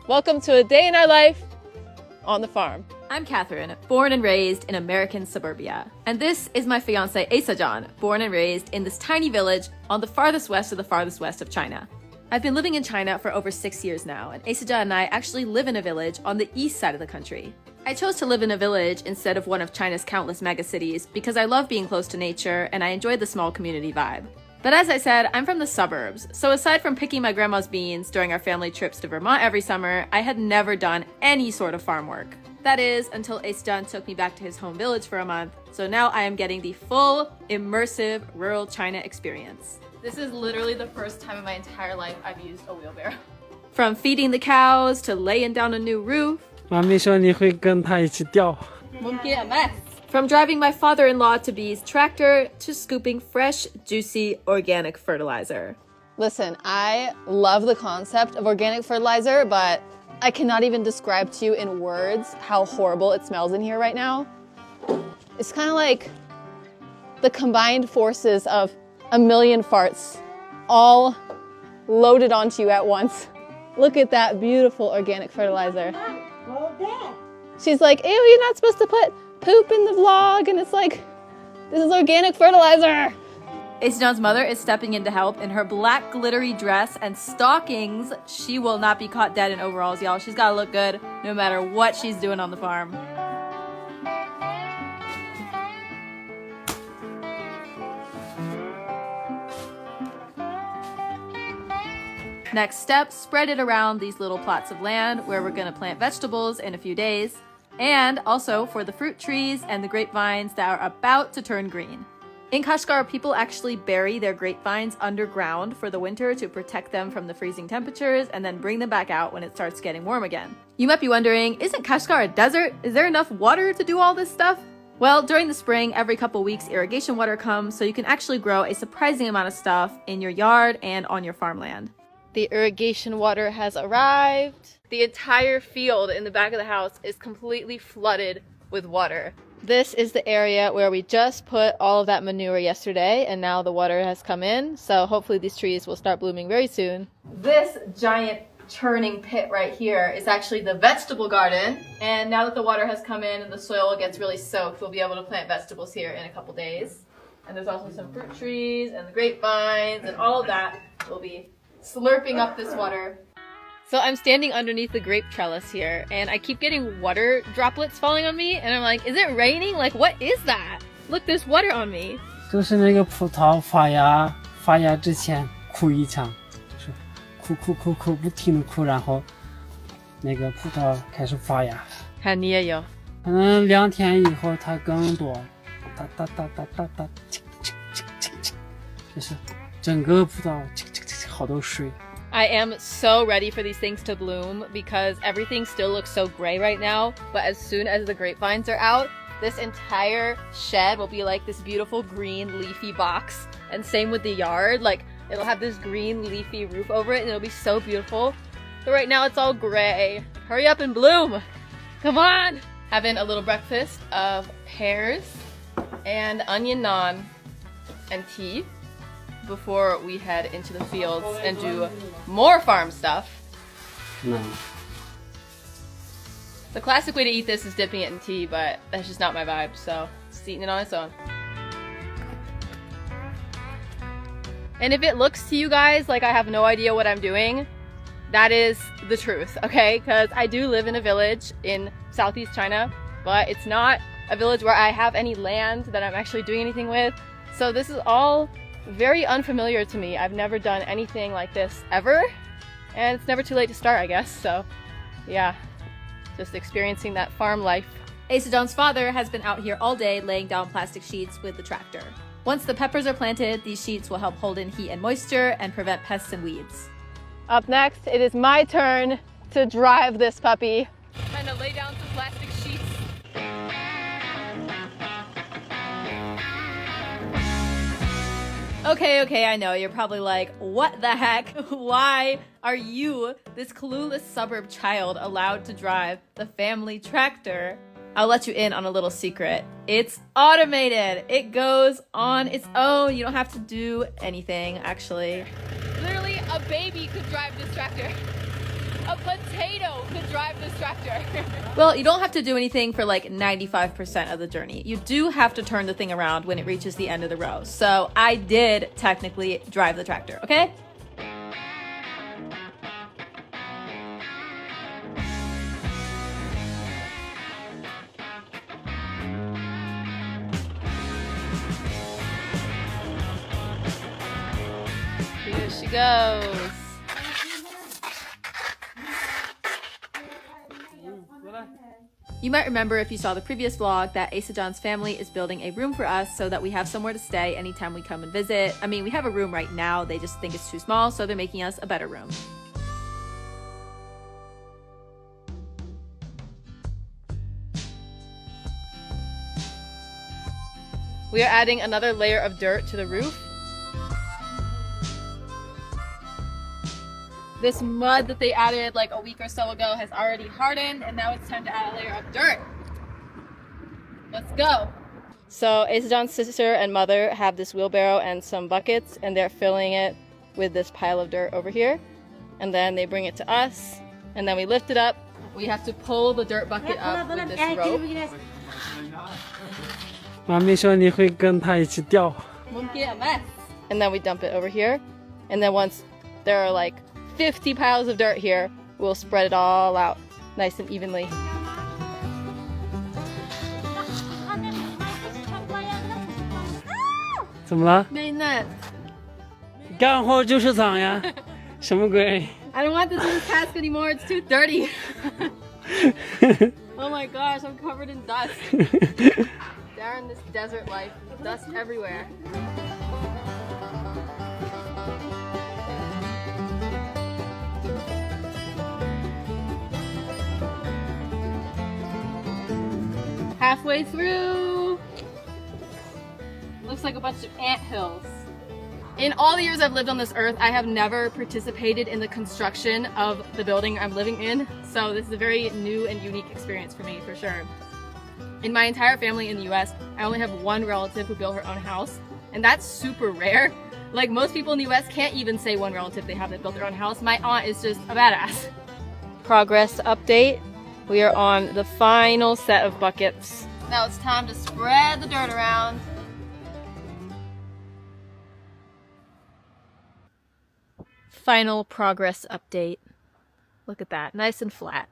Welcome to a day in our life on the farm. I'm Catherine, born and raised in American suburbia. And this is my fiance, Asa-John, born and raised in this tiny village on the farthest west of China. I've been living in China for over 6 years now, and Asa-John and I actually live in a village on the east side of the country. I chose to live in a village instead of one of China's countless megacities because I love being close to nature and I enjoy the small community vibe. But as I said, I'm from the suburbs, so aside from picking my grandma's beans during our family trips to Vermont every summer, I had never done any sort of farm work. That is, until Asa-John took me back to his home village for a month, so now I am getting the full, immersive, rural China experience. This is literally the first time in my entire life I've used a wheelbarrow. From feeding the cows to laying down a new roof. 妈咪说你会跟他一起钓。 From driving my father-in-law to Bee's tractor to scooping fresh, juicy, organic fertilizer. Listen, I love the concept of organic fertilizer, but I cannot even describe to you in words how horrible it smells in here right now. It's kind of like the combined forces of a million farts all loaded onto you at once. Look at that beautiful organic fertilizer. She's like, ew, you're not supposed to put poop in the vlog, and it's like, this is organic fertilizer. Asa-John's mother is stepping in to help in her black glittery dress and stockings. She will not be caught dead in overalls, y'all. She's gotta look good no matter what she's doing on the farm. Next step, spread it around these little plots of land where we're gonna plant vegetables in a few days, and also for the fruit trees and the grapevines that are about to turn green. In Kashgar, people actually bury their grapevines underground for the winter to protect them from the freezing temperatures and then bring them back out when it starts getting warm again. You might be wondering, isn't Kashgar a desert? Is there enough water to do all this stuff? Well, during the spring, every couple weeks, irrigation water comes, so you can actually grow a surprising amount of stuff in your yard and on your farmland. The irrigation water has arrived. The entire field in the back of the house is completely flooded with water. This is the area where we just put all of that manure yesterday, and now the water has come in, so hopefully these trees will start blooming very soon. This giant churning pit right here is actually the vegetable garden, and now that the water has come in and the soil gets really soaked, we'll be able to plant vegetables here in a couple days. And there's also some fruit trees and the grapevines, and all of that will be slurping up this water. So I'm standing underneath the grape trellis here, and I keep getting water droplets falling on me, and I'm like, is it raining? Like, what is that? Look, there's water on me. 就是那个葡萄发芽之前哭一场，是哭不停的哭，然后那个葡萄开始发芽。看你也有。可能2天以后它更多，哒，就是整个葡萄好多水。 I am so ready for these things to bloom because everything still looks so gray right now, but as soon as the grapevines are out, this entire shed will be like this beautiful green leafy box. And same with the yard, like it'll have this green leafy roof over it and it'll be so beautiful. But right now it's all gray. Hurry up and bloom. Come on. Having a little breakfast of pears and onion naan and tea before we head into the fields and do more farm stuff. No. The classic way to eat this is dipping it in tea, but that's just not my vibe, so just eating it on its own. And if it looks to you guys like I have no idea what I'm doing, that is the truth, okay? Because I do live in a village in Southeast China, but it's not a village where I have any land that I'm actually doing anything with. So this is all very unfamiliar to me. I've never done anything like this ever, and it's never too late to start, I guess. So yeah, just experiencing that farm life. Asa-John's father has been out here all day laying down plastic sheets with the tractor. Once the peppers are planted, these sheets will help hold in heat and moisture and prevent pests and weeds. Up next, it is my turn to drive this puppy. Trying to lay down some plastic sheets. Okay, I know, you're probably like, what the heck? Why are you, this clueless suburb child, allowed to drive the family tractor? I'll let you in on a little secret. It's automated. It goes on its own. You don't have to do anything, actually. Literally, a baby could drive this tractor. A potato tractor. Well, you don't have to do anything for like 95% of the journey. You do have to turn the thing around when it reaches the end of the row. So I did technically drive the tractor, okay? Here she goes. You might remember if you saw the previous vlog that Asa John's family is building a room for us so that we have somewhere to stay anytime we come and visit. I mean, we have a room right now, they just think it's too small, so they're making us a better room. We are adding another layer of dirt to the roof. This mud that they added like a week or so ago has already hardened, and now it's time to add a layer of dirt. Let's go. So Asa John's sister and mother have this wheelbarrow and some buckets, and they're filling it with this pile of dirt over here. And then they bring it to us, and then we lift it up. We have to pull the dirt bucket up with this rope. 妈咪说你会跟她一起掉。 And then we dump it over here. And then once there are like 50 piles of dirt here, we'll spread it all out nice and evenly. 怎么了？ Mainnet. 干活就是脏呀，什么鬼？ I don't want to do this task anymore, it's too dirty. Oh my gosh, I'm covered in dust. Darren, this desert life, dust everywhere. Halfway through. Looks like a bunch of anthills. In all the years I've lived on this earth, I have never participated in the construction of the building I'm living in. So this is a very new and unique experience for me, for sure. In my entire family in the US, I only have one relative who built her own house, and that's super rare. Like most people in the US can't even say one relative they have that built their own house. My aunt is just a badass. Progress update. We are on the final set of buckets. Now it's time to spread the dirt around. Final progress update. Look at that, nice and flat.